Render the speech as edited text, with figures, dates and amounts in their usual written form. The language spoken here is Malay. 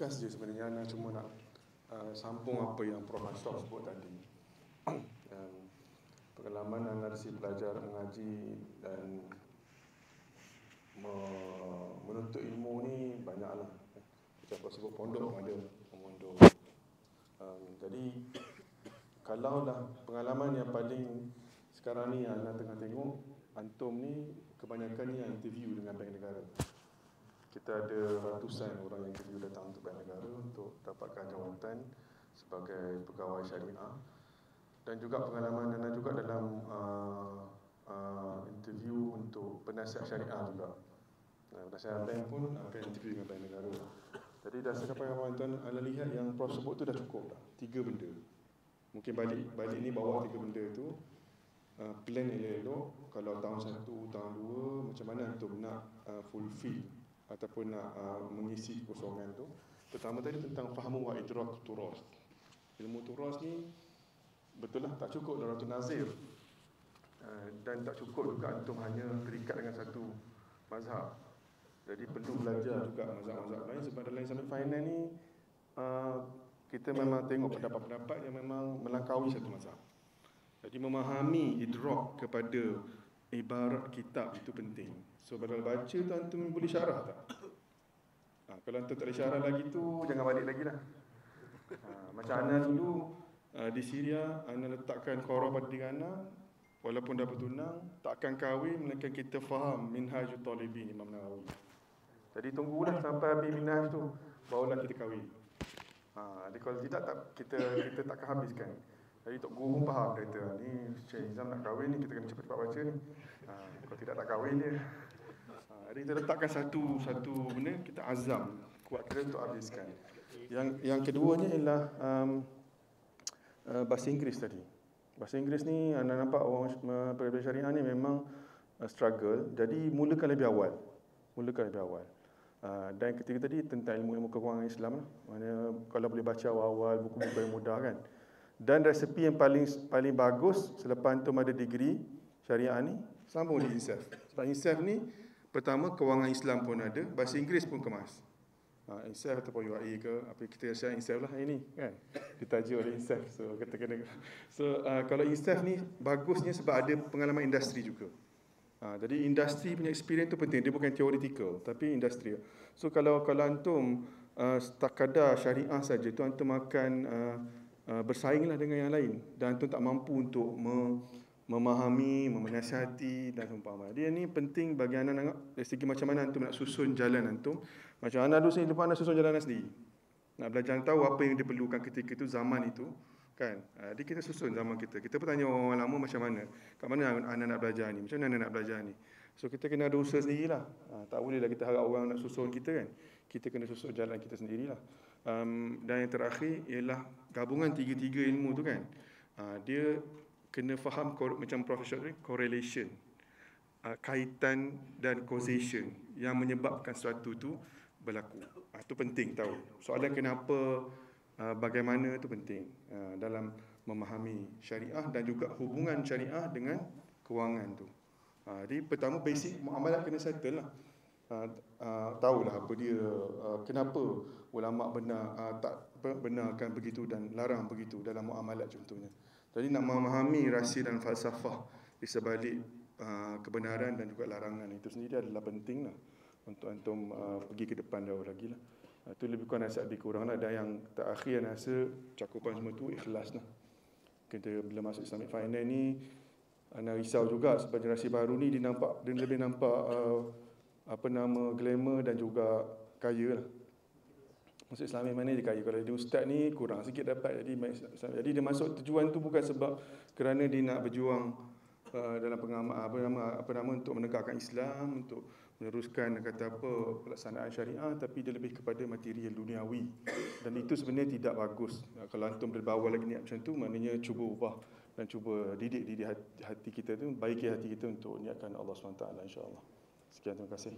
ringkas je sebenarnya. Ana cuma nak sambung apa yang Prof. Ashraf sebut tadi. Pengalaman Ana dari belajar mengaji dan menuntut ilmu ni banyaklah. Macam sebut pondok pun ada pondok. Jadi kalaulah pengalaman yang paling sekarang ni Ana tengah tengok, antum ni kebanyakan ni yang interview dengan bank negara. Kita ada ratusan orang yang interview datang untuk bank negara untuk dapatkan jawatan sebagai pegawai syariah. Dan juga pengalaman Ana juga dalam interview untuk penasihat syariah juga. Penasihat bank pun akan interview dengan bank negara. Jadi dasarkan pengalaman Ana lihat yang Prof sebut tu dah cukup dah. 3 benda. Mungkin balik ni bawah 3 benda tu. Plan elok-elok. Kalau tahun 1, tahun 2, macam mana antum nak fulfill ataupun nak mengisi kekosongan tu. Pertama tadi tentang fahamu wa idrak turas. Ilmu turas ni betul lah tak cukup Daratul Nazir. Dan tak cukup juga antum hanya terikat dengan satu mazhab. Jadi perlu belajar juga mazhab-mazhab lain sebab dalam Islamic Finance ni kita memang tengok pendapat-pendapat yang memang melangkaui satu mazhab. Jadi memahami idrak kepada ibarat kitab itu penting. So bila baca tu antum boleh syarah tak? Kalau antum tak boleh syarah lagi tu jangan balik lagi lah. Macam Ana dulu di Syria, Ana letakkan qara pada diri Ana. Walaupun dah bertunang, takkan kahwin melainkan kita faham Minhajul Talibin Imam Nawawi. Jadi tunggulah sampai habis minhaj tu, barulah kita kahwin. Jadi kalau tidak kita takkan habiskan. Jadi Tok Guru pun faham, kata ni Syekh Nizam nak kahwin ni, kita kena cepat-cepat baca ni. Kalau tidak tak kahwin dia. Jadi kita letakkan satu benda, kita azam kuat kita untuk habiskan. Yang keduanya ialah bahasa Inggeris tadi. Bahasa Inggeris ni anda nampak orang pelajar syariah ni memang struggle. Jadi mulakan lebih awal. Dan ketiga tadi tentang ilmu-ilmu keuangan Islam lah. Maknanya kalau boleh baca awal-awal buku-buku yang mudah kan. Dan resepi yang paling bagus selepas antum ada degree syariah ni, sambung di insaf. Sebab insaf ni pertama kewangan Islam pun ada, bahasa Inggeris pun kemas. Insaf ataupun UAE ke apa kita rasa insaf lah ini kan. Ditajuk oleh insaf. So kita kena. So kalau insaf ni bagusnya sebab ada pengalaman industri juga. Jadi industri punya experience tu penting, dia bukan theoretical tapi industri. So kalau antum sekadar syariah saja tu antum akan bersainglah dengan yang lain dan antum tak mampu untuk memahami, menasihati dan seumpama. Dia ni penting bagi anda nak dari segi macam mana antum nak susun jalan antum. Macam anda dulu sendiri lepas anda susun jalan anda sendiri. Nak belajar tahu apa yang diperlukan ketika itu zaman itu kan. Jadi kita susun zaman kita. Kita pun tanya orang lama macam mana. Kat mana anda nak belajar ni? Macam mana anda nak belajar ni? So kita kena ada usaha sendirilah. Tak bolehlah kita harap orang nak susun kita kan. Kita kena susun jalan kita sendirilah. Dan yang terakhir ialah gabungan tiga-tiga ilmu tu kan. Dia kena faham macam professional correlation, kaitan dan causation yang menyebabkan sesuatu tu berlaku. Itu penting tahu. Soalan kenapa, bagaimana itu penting dalam memahami syariah dan juga hubungan syariah dengan kewangan tu. Jadi pertama basic muamalah kena settle lah. Tahulah apa dia, kenapa ulama tak benarkan begitu dan larang begitu dalam muamalat contohnya. Jadi nak memahami rahsia dan falsafah di sebalik kebenaran dan juga larangan itu sendiri adalah penting lah untuk antum pergi ke depan jauh lagi lah. Itu lebih kurang nasihat lebih kurang lah. Dan yang terakhir rasa cakupan semua tu ikhlas lah. Kita bila masuk Islamic Finance ni ana risau juga sebab generasi baru ni dia lebih nampak glamour dan juga kaya lah. Masuk Islamic mana dia kaya. Kalau dia ustaz ni kurang sikit dapat. Jadi dia masuk tujuan tu bukan sebab kerana dia nak berjuang dalam untuk menegakkan Islam, untuk meneruskan pelaksanaan syariah, tapi dia lebih kepada material duniawi. Dan itu sebenarnya tidak bagus. Kalau antum berbawa lagi niat macam tu, maknanya cuba ubah dan cuba didik hati kita tu, baiki hati kita untuk niatkan Allah SWT, insya-Allah. Sekian, terima kasih.